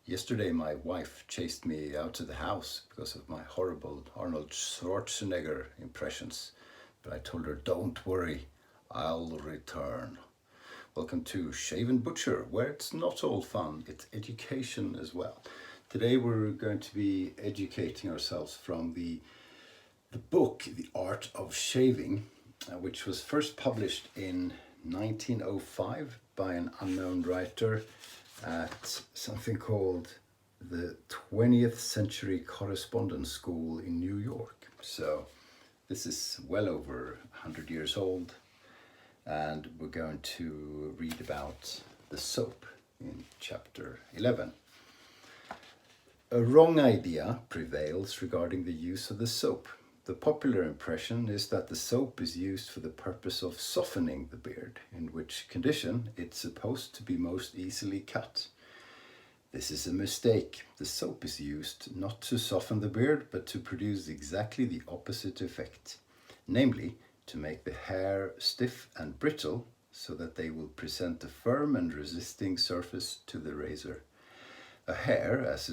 Yesterday my wife chased me out of the house because of my horrible Arnold Schwarzenegger impressions. But I told her, don't worry, I'll return. Welcome to Shave&Butcher, where it's not all fun, it's education as well. Today we're going to be educating ourselves from the book, The Art of Shaving, which was first published in 1905 by an unknown writer at something called the 20th Century Correspondence School in New York. So this is well over 100 years old, and we're going to read about the soap in chapter 11. A wrong idea prevails regarding the use of the soap. The popular impression is that the soap is used for the purpose of softening the beard, in which condition it's supposed to be most easily cut. This is a mistake. The soap is used not to soften the beard, but to produce exactly the opposite effect, namely to make the hair stiff and brittle so that they will present a firm and resisting surface to the razor. A hair, as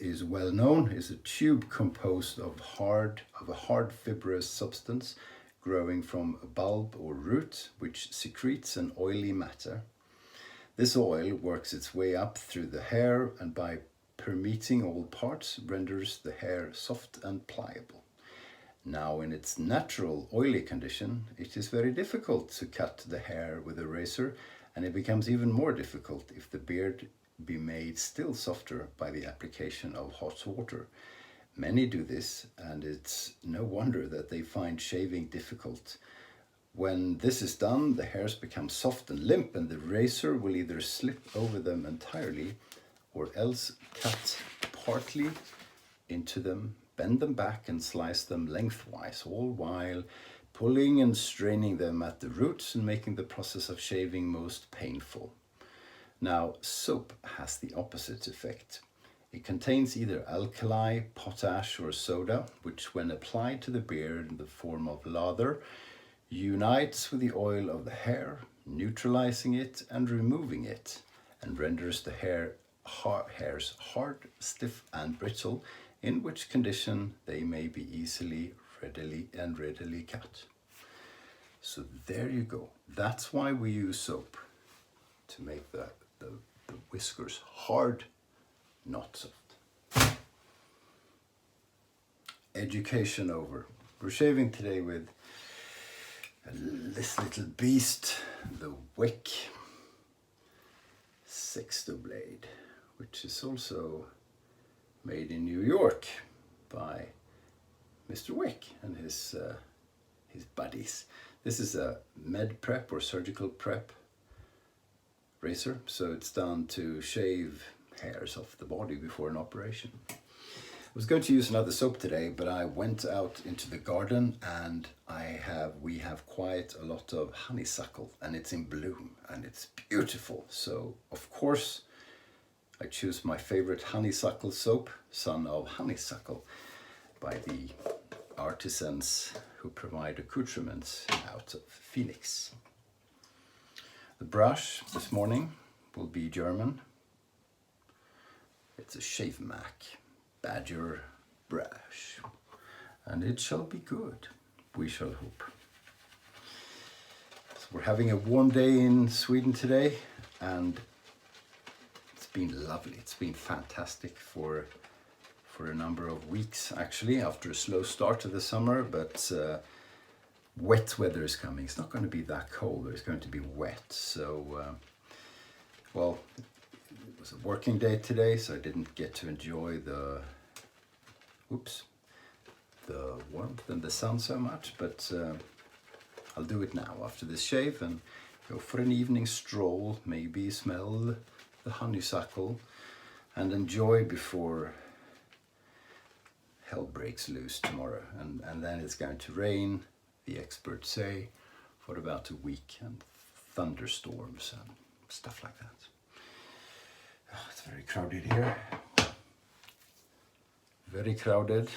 is well known, is a tube composed of a hard fibrous substance growing from a bulb or root, which secretes an oily matter. This oil works its way up through the hair and by permeating all parts renders the hair soft and pliable. Now, in its natural oily condition, it is very difficult to cut the hair with a razor, and it becomes even more difficult if the beard be made still softer by the application of hot water. Many do this, and it's no wonder that they find shaving difficult. When this is done, the hairs become soft and limp, and the razor will either slip over them entirely or else cut partly into them, bend them back and slice them lengthwise, all while pulling and straining them at the roots and making the process of shaving most painful. Now, soap has the opposite effect. It contains either alkali, potash or soda, which when applied to the beard in the form of lather, unites with the oil of the hair, neutralizing it and removing it, and renders the hairs hard, stiff and brittle, in which condition they may be readily cut. So there you go. That's why we use soap, to make the whiskers hard, not soft. Education over. We're shaving today with this little beast, the Weck Sextoblade, which is also made in New York by Mr. Weck and his buddies. This is a med prep or surgical prep razor, so it's done to shave hairs off the body before an operation. I was going to use another soap today, but I went out into the garden and we have quite a lot of honeysuckle, and it's in bloom and it's beautiful. So of course I choose my favorite honeysuckle soap, Son of Honeysuckle, by the artisans who provide accoutrements out of Phoenix. The brush this morning will be German. It's a Shavemac Badger brush, and it shall be good, we shall hope. So we're having a warm day in Sweden today, and it's been lovely. It's been fantastic for a number of weeks actually, after a slow start to the summer, but wet weather is coming. It's not going to be that cold, but it's going to be wet. So, well, it was a working day today, so I didn't get to enjoy the warmth and the sun so much, but I'll do it now after this shave and go for an evening stroll, maybe smell the honeysuckle and enjoy before hell breaks loose tomorrow. And then it's going to rain, the experts say, for about a week, and thunderstorms and stuff like that. Oh, it's very crowded here. Very crowded.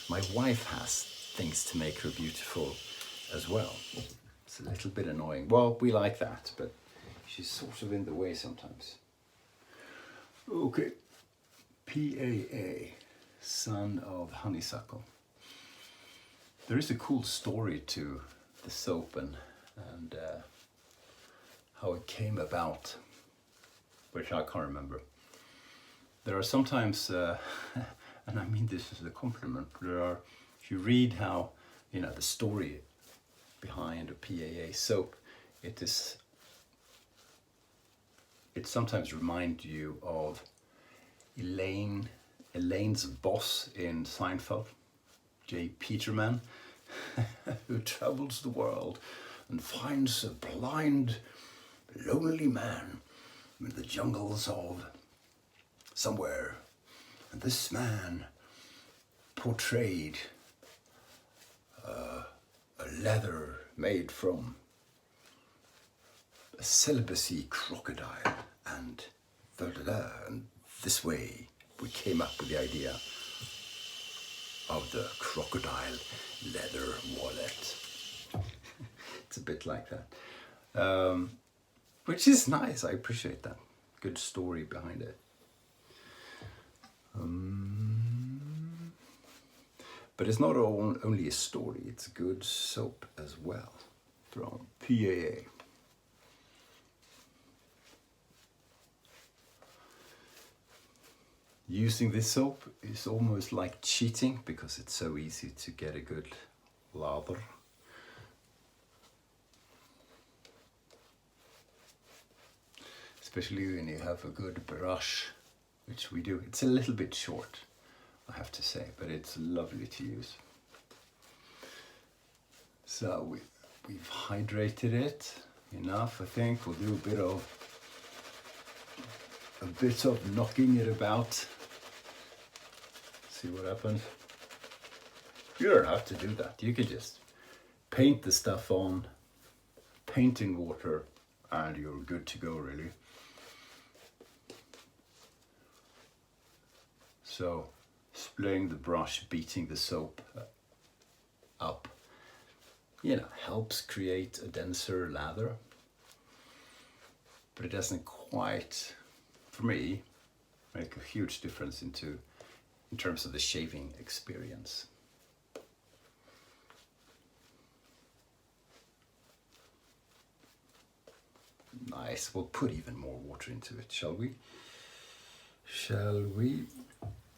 My wife has things to make her beautiful as well. It's a little bit annoying. Well, we like that, but she's sort of in the way sometimes. Okay, PAA Son of Honeysuckle. There is a cool story to the soap and how it came about, which I can't remember. There are sometimes, and I mean this as a compliment, if you read how, the story behind a PAA soap, it sometimes reminds you of Elaine's boss in Seinfeld, J. Peterman, who travels the world and finds a blind, lonely man in the jungles of somewhere. And this man portrayed a leather made from a celibacy crocodile, and and this way we came up with the idea of the crocodile leather wallet. It's a bit like that, which is nice. I appreciate that. Good story behind it. But it's not only a story, it's good soap as well from PAA. Using this soap is almost like cheating because it's so easy to get a good lather. Especially when you have a good brush, which we do. It's a little bit short, I have to say, but it's lovely to use. So we've hydrated it enough, I think. We'll do a bit of knocking it about. See what happens. You don't have to do that. You can just paint the stuff on, paint in water, and you're good to go, really. So, splaying the brush, beating the soap up, helps create a denser lather. But it doesn't quite, for me, make a huge difference in terms of the shaving experience. Nice. We'll put even more water into it, shall we?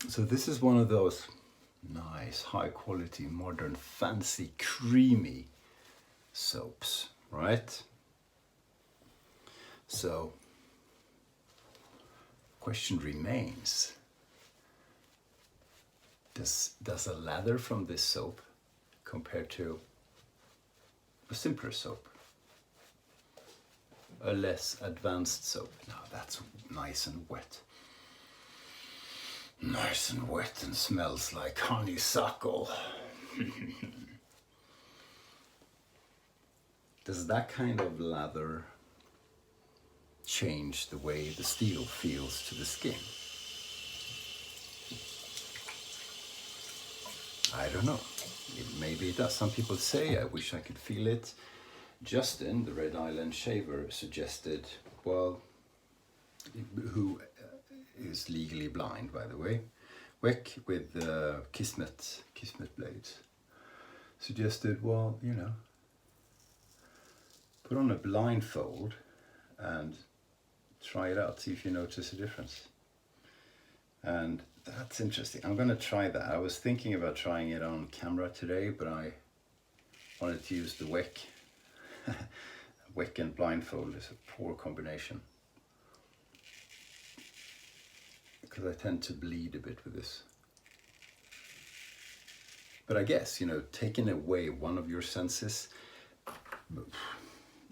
So this is one of those nice, high quality, modern, fancy, creamy soaps, right? So, question remains, does a lather from this soap compare to a simpler soap? A less advanced soap? Now that's nice and wet. Nice and wet and smells like honeysuckle. Does that kind of lather change the way the steel feels to the skin? I don't know. Maybe it does. Some people say, I wish I could feel it. Justin, the Red Island shaver, suggested, who is legally blind, by the way, Weck with Kismet blades, suggested, put on a blindfold and try it out, see if you notice a difference. And that's interesting. I'm going to try that. I was thinking about trying it on camera today, but I wanted to use the Weck. Weck and blindfold is a poor combination, because I tend to bleed a bit with this. But I guess, taking away one of your senses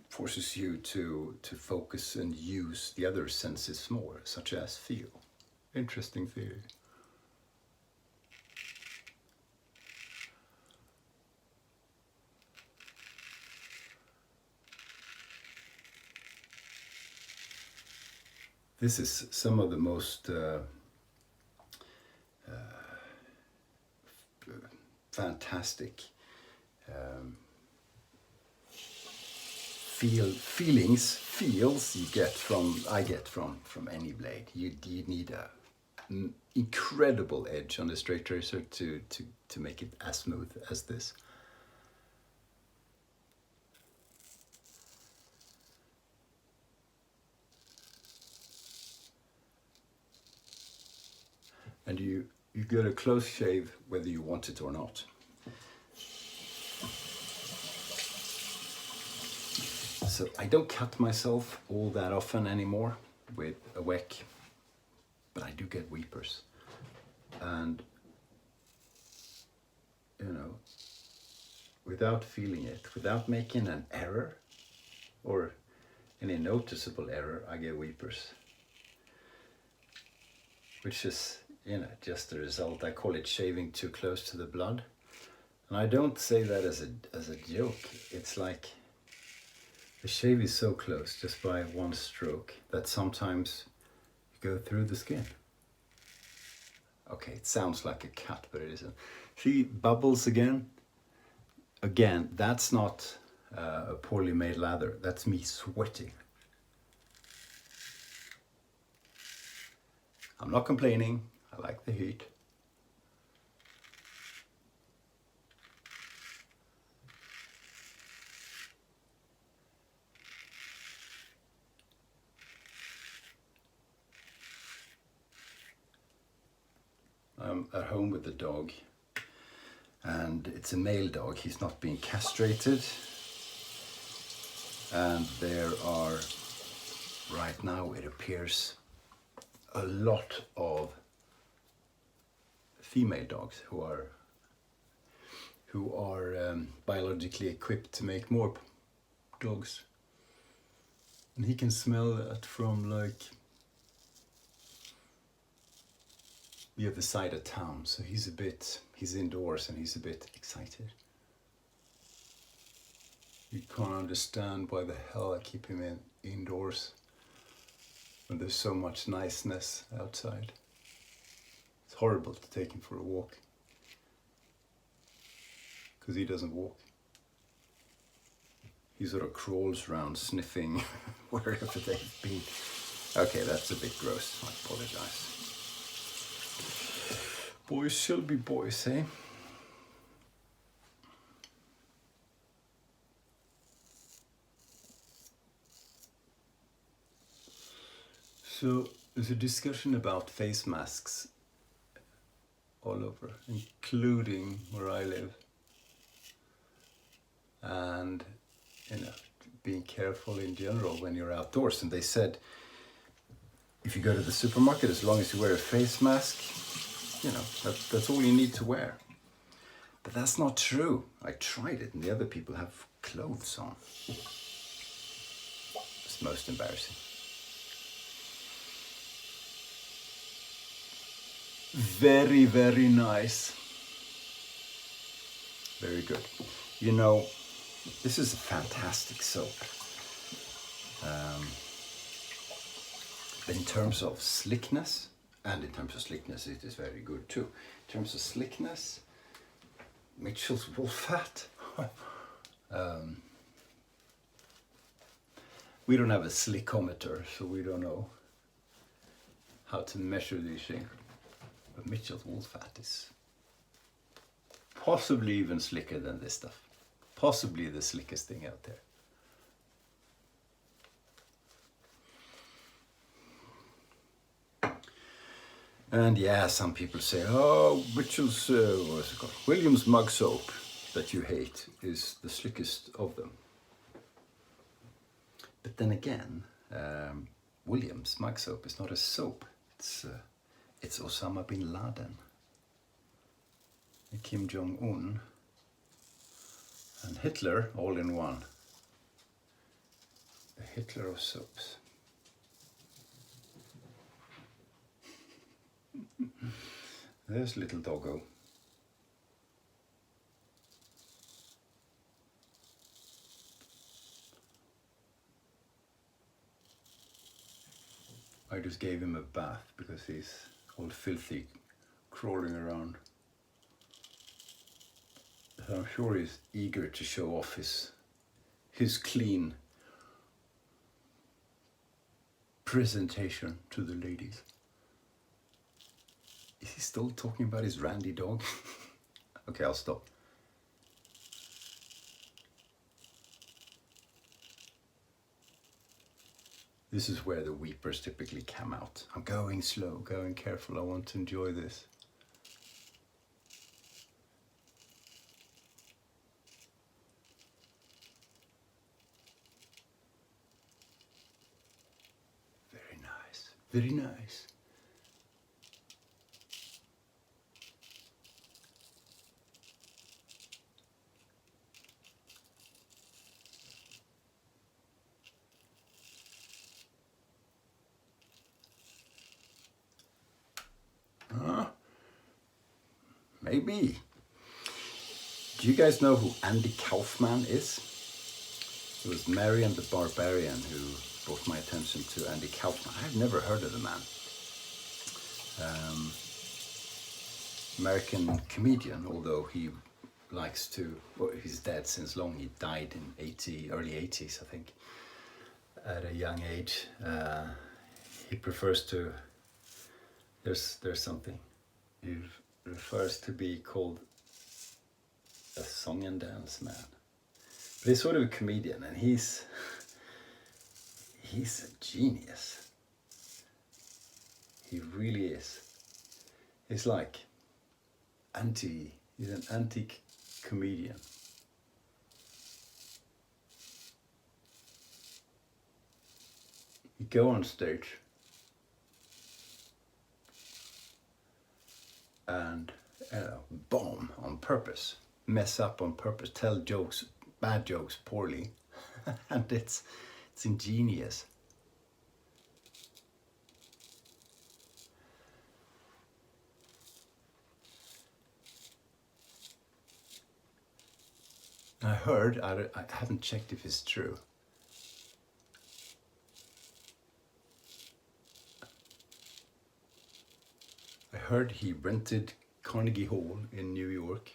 forces you to focus and use the other senses more, such as feel. Interesting theory. This is some of the most fantastic feels I get from any blade. You need an incredible edge on the straight razor to make it as smooth as this. And you get a close shave whether you want it or not. So I don't cut myself all that often anymore with a Weck, but I do get weepers. And, you know, without feeling it, without making an error or any noticeable error, I get weepers. Which is, you know, just the result. I call it shaving too close to the blood. And I don't say that as a joke. It's like the shave is so close just by one stroke that sometimes you go through the skin. Okay, it sounds like a cut, but it isn't. See, bubbles again? Again, that's not a poorly made lather. That's me sweating. I'm not complaining. I like the heat. I'm at home with the dog, and it's a male dog. He's not being castrated. And there are, right now it appears, a lot of female dogs who are biologically equipped to make more dogs. And he can smell that from like the other side of town, so he's indoors and he's a bit excited. You can't understand why the hell I keep him indoors when there's so much niceness outside. It's horrible to take him for a walk because he doesn't walk. He sort of crawls around sniffing wherever they've been. Okay, that's a bit gross. I apologize. Boys shall be boys, eh? So there's a discussion about face masks all over, including where I live. And, you know, being careful in general when you're outdoors. And they said, if you go to the supermarket, as long as you wear a face mask, you know, that's all you need to wear. But that's not true. I tried it and the other people have clothes on. It's most embarrassing. Very, very nice. Very good. You know, this is a fantastic soap. In terms of slickness, and in terms of slickness, it is very good too. In terms of slickness, Mitchell's wool fat. We don't have a slickometer, so we don't know how to measure these things. But Mitchell's wool fat is possibly even slicker than this stuff. Possibly the slickest thing out there. And yeah, some people say, oh, Mitchell's, what's it called? Williams mug soap that you hate is the slickest of them. But then again, Williams mug soap is not a soap. It's Osama bin Laden, Kim Jong-un, and Hitler all in one. The Hitler of soaps. There's little doggo. I just gave him a bath because he's all filthy, crawling around. So I'm sure he's eager to show off his clean presentation to the ladies. Is he still talking about his randy dog? Okay, I'll stop. This is where the weepers typically come out. I'm going slow, going careful, I want to enjoy this. Very nice, very nice. Maybe. Do you guys know who Andy Kaufman is? It was Marion the Barbarian who brought my attention to Andy Kaufman. I've never heard of the man. American comedian, although he likes to, well, he's dead since long. He died in early 80s, I think, at a young age. He prefers to, there's something. He refers to be called a song and dance man. But he's sort of a comedian, and he's a genius. He really is. He's like he's an anti-comedian. You go on stage and bomb on purpose, mess up on purpose, tell jokes, bad jokes poorly, and it's ingenious. I heard, I haven't checked if it's true, I heard he rented Carnegie Hall in New York,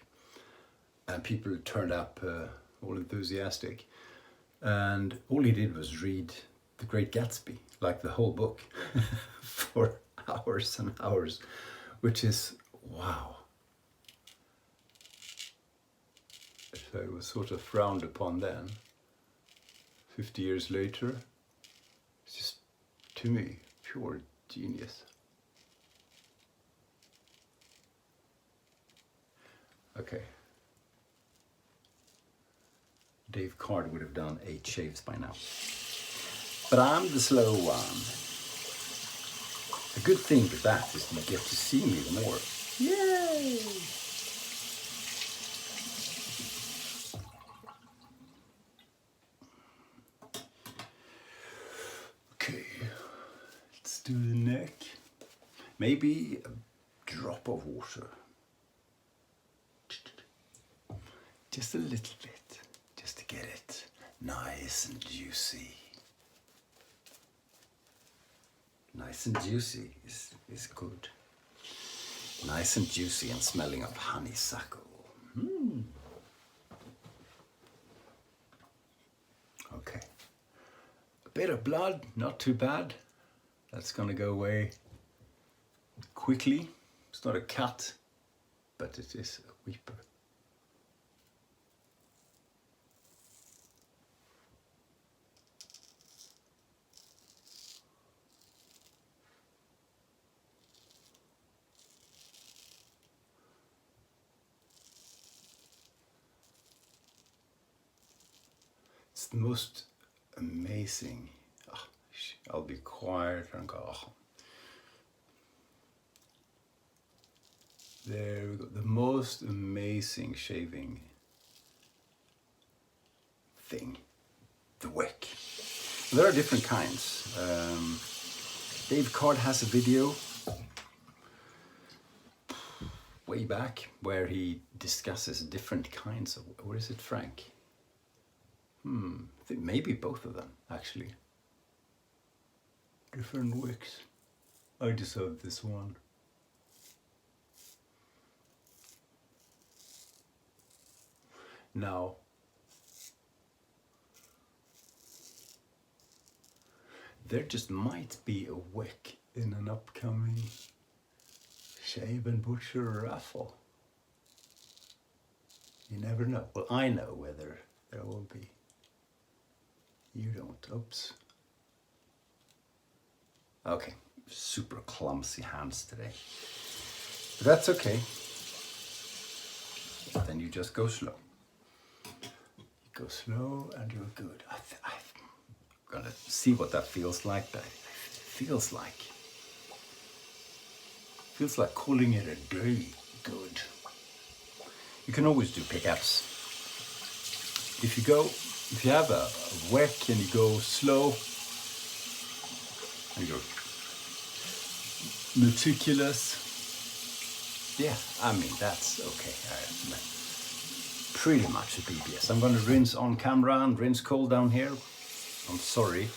and people turned up all enthusiastic, and all he did was read The Great Gatsby, like the whole book, for hours and hours, which is wow. So it was sort of frowned upon then. 50 years later, it's just, to me, pure genius. Okay. Dave Card would have done 8 shaves by now. But I'm the slow one. The good thing with that is you get to see me the more. Yay! Okay, let's do the neck. Maybe a drop of water. Just a little bit, just to get it nice and juicy. Nice and juicy is good. Nice and juicy and smelling of honeysuckle. Okay. A bit of blood, not too bad. That's gonna go away quickly. It's not a cut, but it is a weeper. It's the most amazing. I'll be quiet and go. There we go. The most amazing shaving thing. The Weck. There are different kinds. Dave Card has a video way back where he discusses different kinds of, or is it Frank? I think maybe both of them, actually. Different wicks. I deserve this one. Now, there just might be a Weck in an upcoming Shave&Butcher raffle. You never know. Well, I know whether there will be. You don't. Oops. Okay, super clumsy hands today. But that's okay. Then you just go slow. You go slow and you're good. I'm gonna see what that feels like. But it feels like calling it a day. Good. You can always do pickups. If you have a Weck and you go slow and you're meticulous, yeah, I mean, that's okay. Pretty much a BBS. I'm gonna rinse on camera and rinse cold down here. I'm sorry.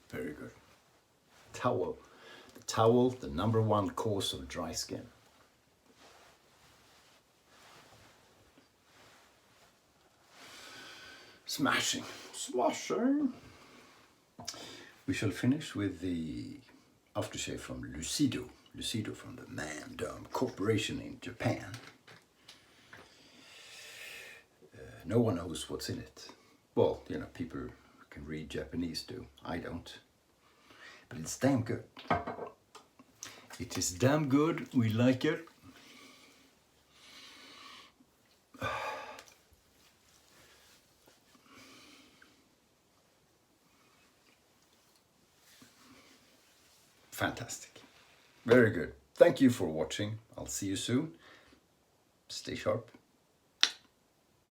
Very good. Towel. The towel, the #1 cause of dry skin. Smashing. Smashing. We shall finish with the aftershave from Lucido. Lucido from the Mandom Corporation in Japan. No one knows what's in it. Well, you know, people who can read Japanese do. I don't. But it's damn good. It is damn good. We like it. Fantastic. Very good. Thank you for watching. I'll see you soon. Stay sharp.